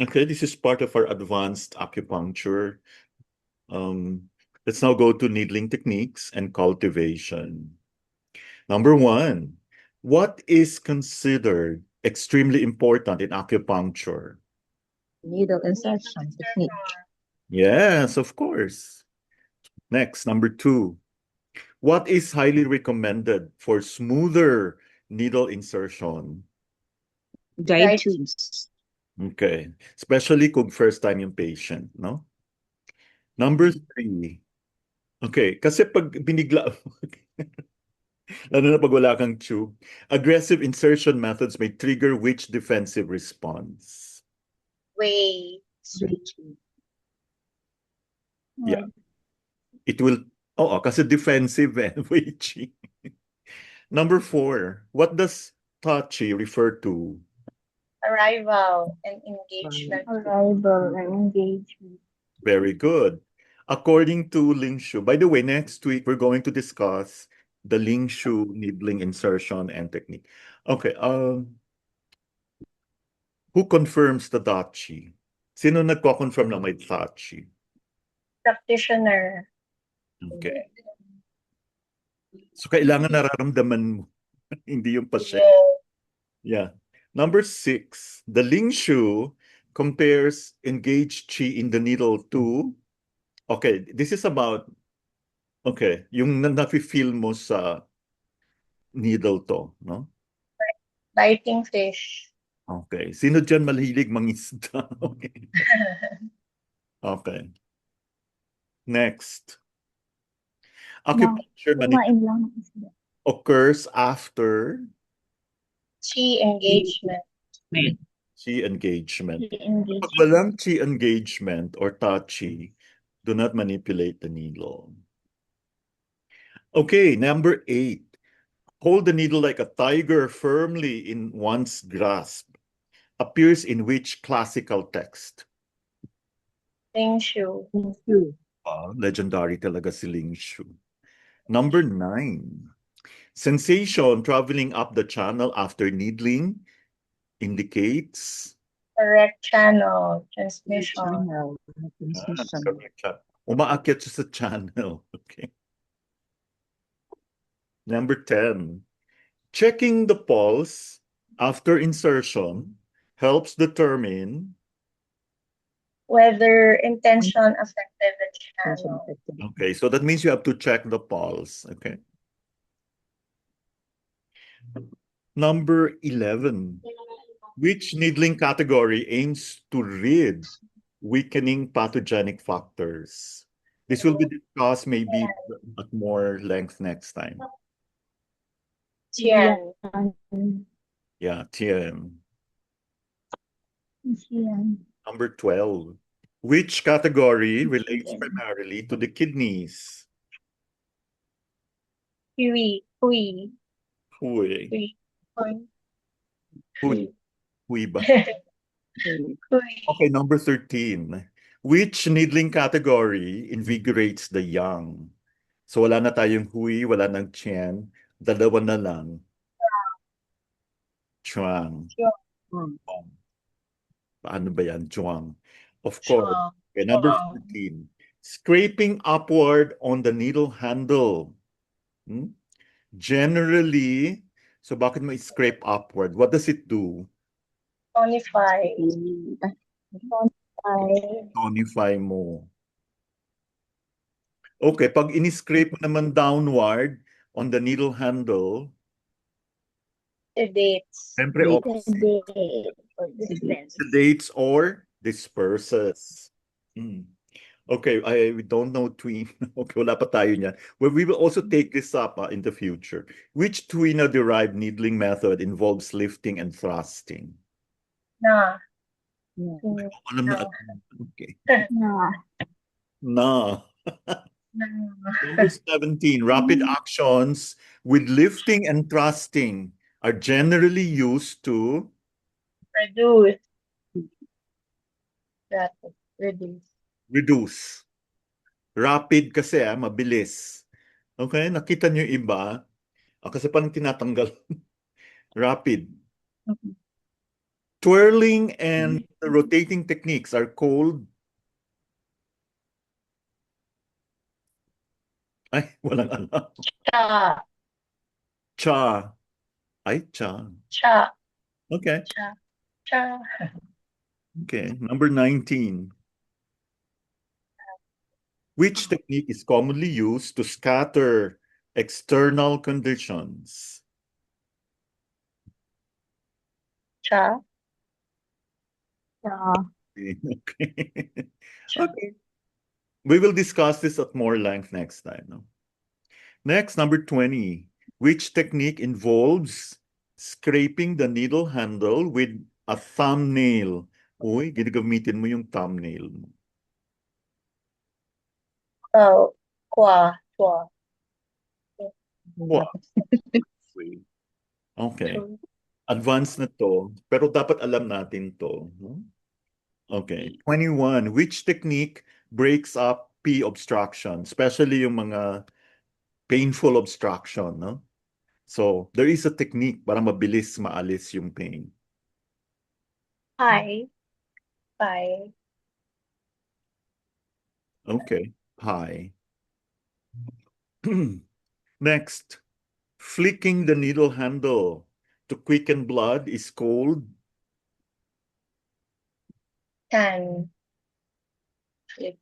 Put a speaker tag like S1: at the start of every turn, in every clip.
S1: Okay, this is part of our advanced acupuncture. Let's now go to needling techniques and cultivation. Number one, what is considered extremely important in acupuncture?
S2: Needle insertion technique.
S1: Yes, of course. Next, number two, what is highly recommended for smoother needle insertion?
S2: Guide tubes.
S1: Okay, especially kung first time yung patient, no? Number three, okay, kasi pag binigla, lalo na pag wala kang tube, aggressive insertion methods may trigger which defensive response?
S3: Way.
S1: Yeah, it will, oo, kasi defensive eh, Weiqi. Number four, what does Tachi refer to?
S3: Arrival and engagement.
S4: Arrival and engagement.
S1: Very good. According to Ling Shu, by the way, next week we're going to discuss the Ling Shu needling insertion and technique. Okay, who confirms the Dachi? Sino nagko-confirm na may Dachi?
S3: Practitioner.
S1: Okay. So kailangan nararamdaman mo, hindi yung pasyente. Yeah. Number six, the Ling Shu compares engaged qi in the needle to, okay, this is about, okay, yung nafe-feel mo sa needle to, no?
S3: Biting fish.
S1: Okay. Sino dyan mahilig mangisda? Okay. Okay. Next. Acupuncture
S4: Kumain lang ng isda.
S1: occurs after
S3: Chi engagement.
S1: qi engagement.
S4: Engagement.
S1: Pag walang qi engagement or tachi, do not manipulate the needle. Okay, number eight. Hold the needle like a tiger firmly in one's grasp. Appears in which classical text?
S3: Ling Shu.
S1: Legendary talaga si Ling Shu. Number nine. Sensation traveling up the channel after needling indicates
S3: Correct channel. Transmission.
S1: umaakyat siya sa channel. Okay. Number 10. Checking the pulse after insertion helps determine
S3: Whether intention affected the channel.
S1: okay, so that means you have to check the pulse. Okay. Number 11. Which needling category aims to rid weakening pathogenic factors? This will be discussed maybe at more length next time.
S3: Tian.
S1: Yeah, TM.
S4: Yan.
S1: Number 12. Which category relates primarily to the kidneys?
S3: Hui. Hui.
S1: Hui.
S3: Hui.
S1: Hui. Hui ba?
S3: Hui.
S1: Okay, number 13. Which needling category invigorates the young? So wala na tayong hui, wala nang qian, dalawa na lang. Chuang. Paano ba yan? Chuang. Of course. Okay, number 14. Scraping upward on the needle handle. Generally, so bakit mo scrape upward? What does it do?
S3: Tonify.
S1: Tonify mo. Okay, pag in-scrape mo naman downward on the needle handle,
S3: Sedates.
S1: siyempre sedates or disperses. Okay, we don't know tween. Okay, wala pa tayo niyan. Well, we will also take this up in the future. Which Tuina-derived needling method involves lifting and thrusting?
S3: Na.
S1: Alam na. Okay.
S4: Na.
S1: Na. Number 17. Rapid actions with lifting and thrusting are generally used to
S3: Reduce. Rapid. Reduce.
S1: reduce. Rapid kasi mabilis. Okay, nakita niyo yung iba, kasi parang tinatanggal. Rapid. Twirling and the rotating techniques are called... Ay, walang alam.
S3: Cha.
S1: Cha. Ay, cha.
S3: Cha.
S1: Okay.
S3: Cha. Cha.
S1: Okay. Number 19. Which technique is commonly used to scatter external conditions?
S3: Cha.
S4: Yeah.
S1: Okay.
S3: Cha.
S1: Okay. We will discuss this at more length next time. No? Next, number 20. Which technique involves scraping the needle handle with a thumbnail? Uy, ginagamitin mo yung thumbnail mo.
S3: Oh. Kwa. Kwa.
S1: Wow. Wait. Okay.
S3: Chu.
S1: Advanced na to, pero dapat alam natin to. No? Okay. 21. Which technique breaks up P obstruction, especially yung mga painful obstruction, no? So, there is a technique para mabilis maalis yung pain.
S3: Pi. Pi.
S1: Okay. High. Next, flicking the needle handle to quicken blood is called...
S3: Tan. Flip.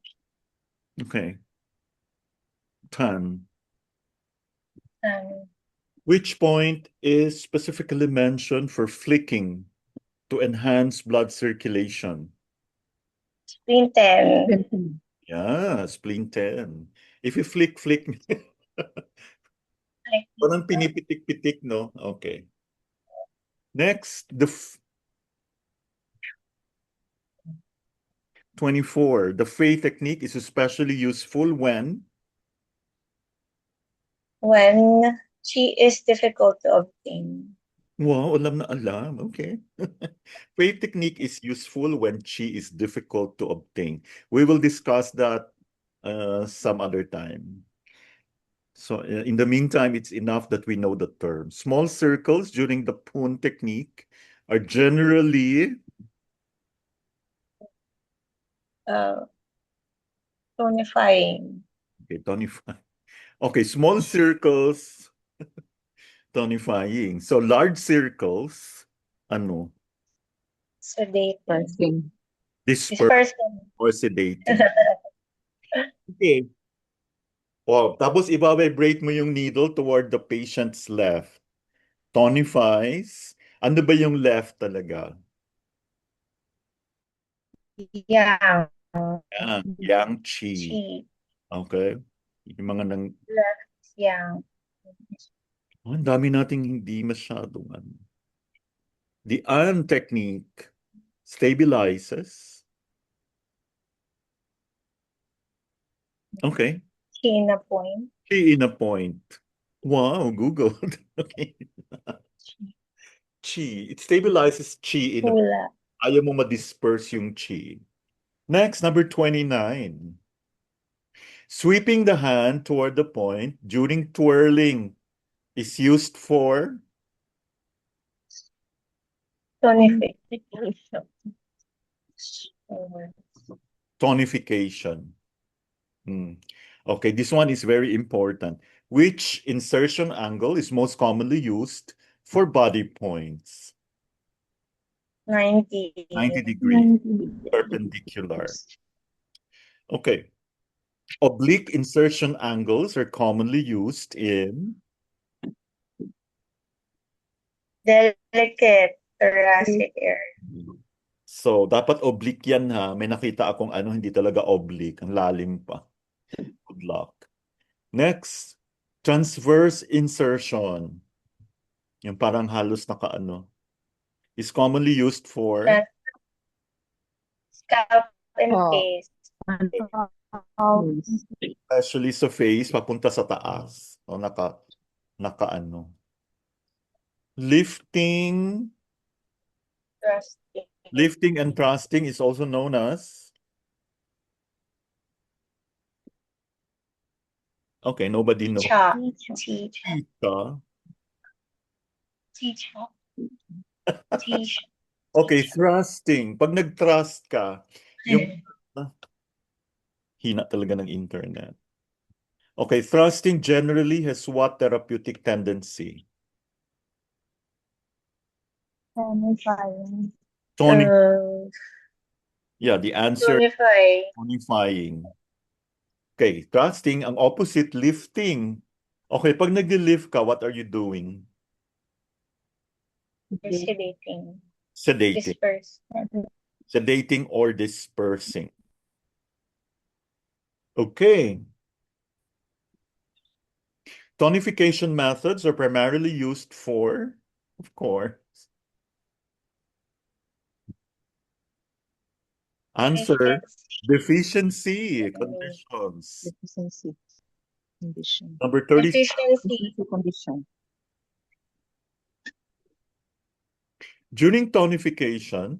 S1: Okay. Tan.
S3: Tan.
S1: Which point is specifically mentioned for flicking to enhance blood circulation?
S3: Spleen 10.
S1: Yeah, spleen 10. If you flick,
S3: Like
S1: parang pinipitik-pitik, no? Okay. Next, 24. The Fey technique is especially useful when...
S3: when chi is difficult to obtain.
S1: Wow, alam na alam. Okay. Fey technique is useful when chi is difficult to obtain. We will discuss that some other time. So in the meantime, it's enough that we know the term. Small circles during the Poon technique are generally...
S3: Tonifying.
S1: Okay, tonifying. Okay, small circles, tonifying. So large circles, ano?
S3: Sedating.
S2: Dispersing.
S1: Disperse
S3: Dispersing.
S1: or sedating. Okay. Wow, tapos iba-vibrate mo yung needle toward the patient's left. Tonifies. Ano ba yung left talaga?
S3: Yang.
S1: Yang chi.
S3: Chi.
S1: Okay. Yung mga nang...
S3: Left. Yang.
S1: Oh, ang dami nating hindi masyadong ano. The An technique stabilizes. Okay.
S3: Chi na point.
S1: Chi in a point. Wow, Google. Okay. Chi. It stabilizes chi in a...
S3: Hula.
S1: Ayaw mo ma-disperse yung chi. Next, number 29. Sweeping the hand toward the point during twirling is used for...
S3: Tonification.
S1: tonification. Okay, this one is very important. Which insertion angle is most commonly used for body points?
S3: 90.
S1: 90 degree, perpendicular. Okay. Oblique insertion angles are commonly used in...
S3: Delicate thoracic area.
S1: So, dapat oblique yan ha. May nakita akong ano, hindi talaga oblique. Ang lalim pa. Good luck. Next, transverse insertion. Yung parang halos nakaano. Is commonly used for...
S3: Scalp and
S2: Oh.
S3: face.
S1: especially sa face, papunta sa taas. O naka ano. Lifting and thrusting is also known as... Okay, nobody knows.
S3: Cha. Teacher.
S1: Cha.
S3: Teacher. Teacher.
S1: Okay, thrusting. Pag nag-thrust ka, yung hina talaga ng internet. Okay, thrusting generally has what therapeutic tendency?
S4: Tonifying.
S1: Toni
S3: Uh,
S1: yeah, the answer
S3: Tonify.
S1: tonifying. Okay, thrusting, ang opposite, lifting. Okay, pag nag-lift ka, what are you doing?
S3: Sedating.
S1: Sedating.
S3: Disperse.
S1: Sedating or dispersing. Okay. Tonification methods are primarily used for, of course. Answer, deficiency conditions.
S2: Deficiency condition.
S1: Number 30,
S3: Efficiency.
S2: Deficiency condition.
S1: during tonification,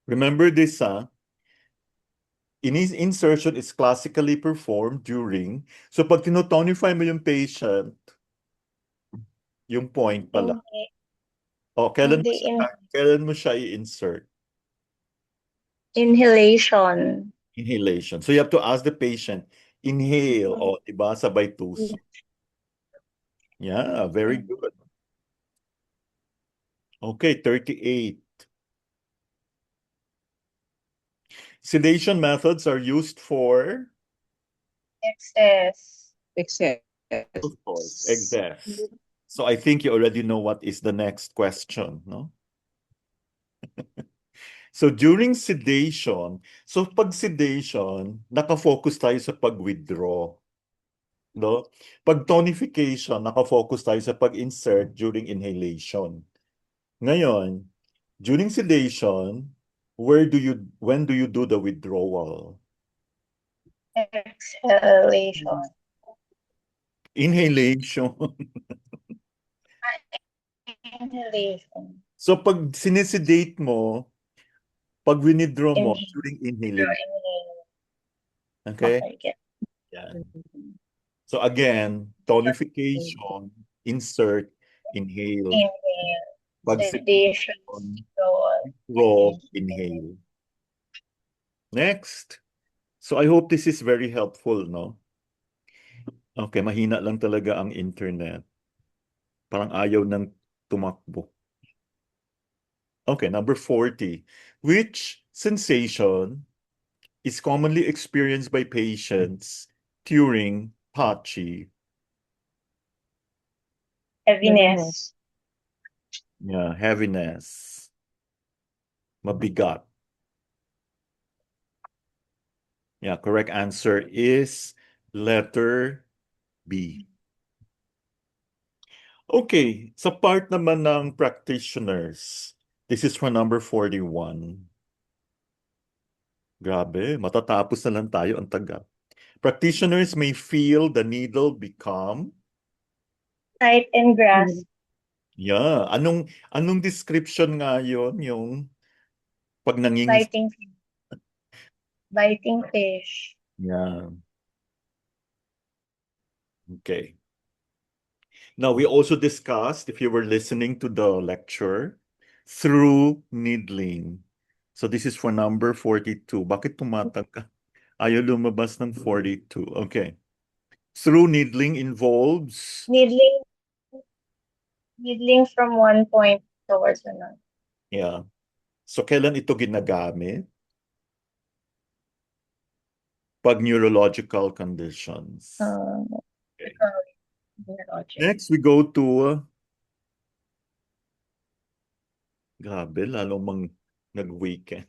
S1: remember this, insertion is classically performed during, so pag tinotonify mo yung patient, yung point pala.
S3: Hindi,
S1: Kailan mo siya i-insert?
S3: Inhalation.
S1: Inhalation. So you have to ask the patient, inhale, diba? Sabay tuso. Yeah, very good. Okay, 38. Sedation methods are used for,
S3: Excess.
S2: Excess.
S1: of course, excess. So I think you already know what is the next question, no? So during sedation, so pag sedation, nakafocus tayo sa pag-withdraw. No? Pag tonification, nakafocus tayo sa pag-insert during inhalation. Ngayon, during sedation, when do you do the withdrawal?
S3: Exhalation.
S1: Inhalation.
S3: Inhalation.
S1: So pag sinisedate mo, pag winidraw mo,
S3: Inhale.
S1: during inhalation.
S3: Inhale.
S1: Okay?
S3: Okay, get.
S1: Yan. So again, tonification, insert, inhale.
S3: Inhale.
S1: Pag
S3: Sedation.
S1: withdraw, inhale. Next. So I hope this is very helpful, no? Okay, mahina lang talaga ang internet. Parang ayaw nang tumakbo. Okay, number 40. Which sensation is commonly experienced by patients during PACHI?
S3: Heaviness.
S1: Yeah, heaviness. Mabigat. Yeah, correct answer is letter B. Okay, sa part naman ng practitioners, this is for number 41. Grabe, matatapos na lang tayo, ang taga. Practitioners may feel the needle become,
S3: Tight and grasp.
S1: yeah, anong description nga yun, yung pag nangingis,
S3: Biting fish.
S1: yeah. Okay. Now, we also discussed, if you were listening to the lecture, through needling. So this is for number 42. Bakit tumatag ka? Ayaw lumabas ng 42. Okay. Through needling involves,
S3: Needling from one point towards another.
S1: yeah. So kailan ito ginagamit? Pag neurological conditions. Okay. Next, we go to, grabe, lalong nag-weekend.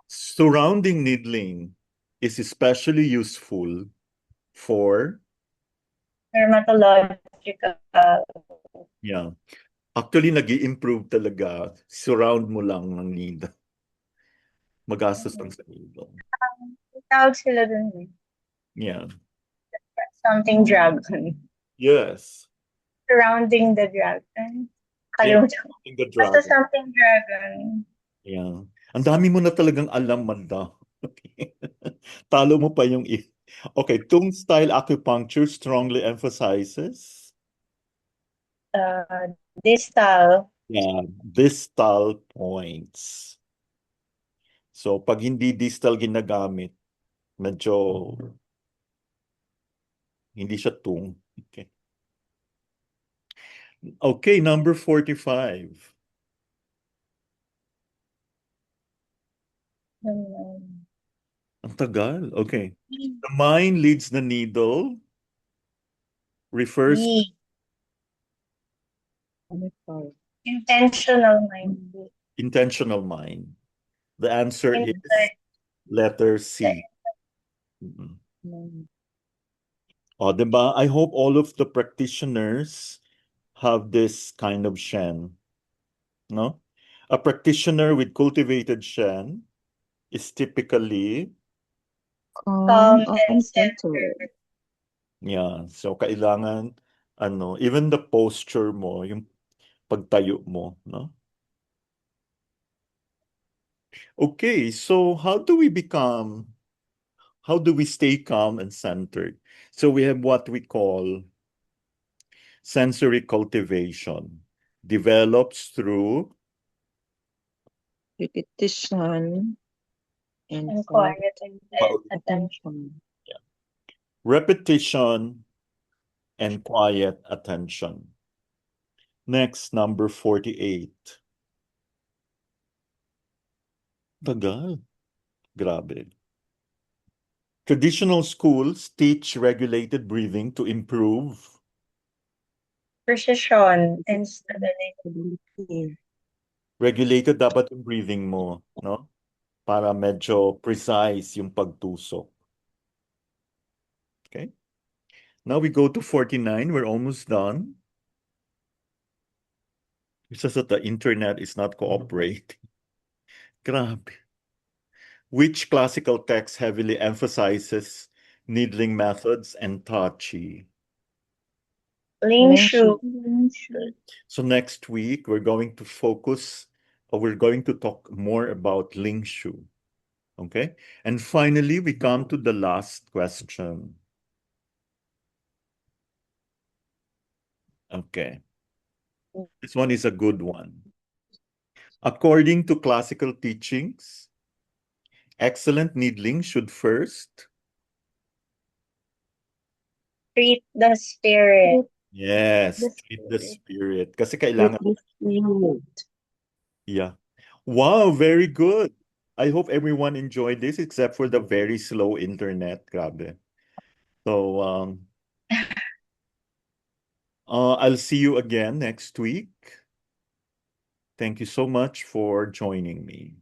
S1: Surrounding needling is especially useful for,
S3: Dermatological.
S1: yeah. Actually, nag-i-improve talaga. Surround mo lang ng needle. Magastos lang sa needle.
S3: Tawag sila dun eh.
S1: Yeah.
S3: Something dragon.
S1: Yes.
S3: Surrounding the dragon.
S1: Yeah,
S3: Kalimutan.
S1: in the
S3: Basta
S1: dragon.
S3: something dragon.
S1: Yeah. Ang dami mo na talagang alam, Manda. Talo mo pa yung Okay, Tung style acupuncture strongly emphasizes,
S3: Distal.
S1: Yeah, distal points. So, pag hindi distal ginagamit, medyo hindi siya tung. Okay. Okay, number 45. Ang tagal. Okay. The mind leads the needle refers to
S3: B.
S2: Ano ito?
S3: Intentional mind.
S1: intentional mind. The answer is
S3: Intellect.
S1: letter C. Mhm.
S2: Nine.
S1: O, diba? I hope all of the practitioners have this kind of Shen. No? A practitioner with cultivated Shen is typically,
S2: Calm
S3: and
S2: and
S3: centered.
S2: centered.
S1: yeah, so kailangan, even the posture mo, yung pagtayo mo, no? Okay, so how do we stay calm and centered? So we have what we call sensory cultivation, develops through
S2: Repetition and
S3: And
S2: quiet
S3: quiet and attention.
S2: attention.
S1: repetition and quiet attention. Next, number 48. Tagal. Grabe. Traditional schools teach regulated breathing to improve
S3: Precision and stability.
S2: Stability.
S1: regulated dapat yung breathing mo, no? Para medyo precise yung pagtusok. Okay? Now we go to 49. We're almost done. It's just that the internet is not cooperating. Grabe. Which classical text heavily emphasizes needling methods and tachi?
S3: Ling Shu.
S1: So next week we're going to focus, or we're going to talk more about Ling Shu. Okay? And finally, we come to the last question. Okay. This one is a good one. According to classical teachings, excellent needling should first,
S3: Treat the spirit.
S1: yes,
S4: The
S1: treat the spirit. Kasi
S2: With
S1: kailangan,
S2: the spirit.
S1: yeah. Wow, very good. I hope everyone enjoyed this except for the very slow internet. Grabe. So, I'll see you again next week. Thank you so much for joining me.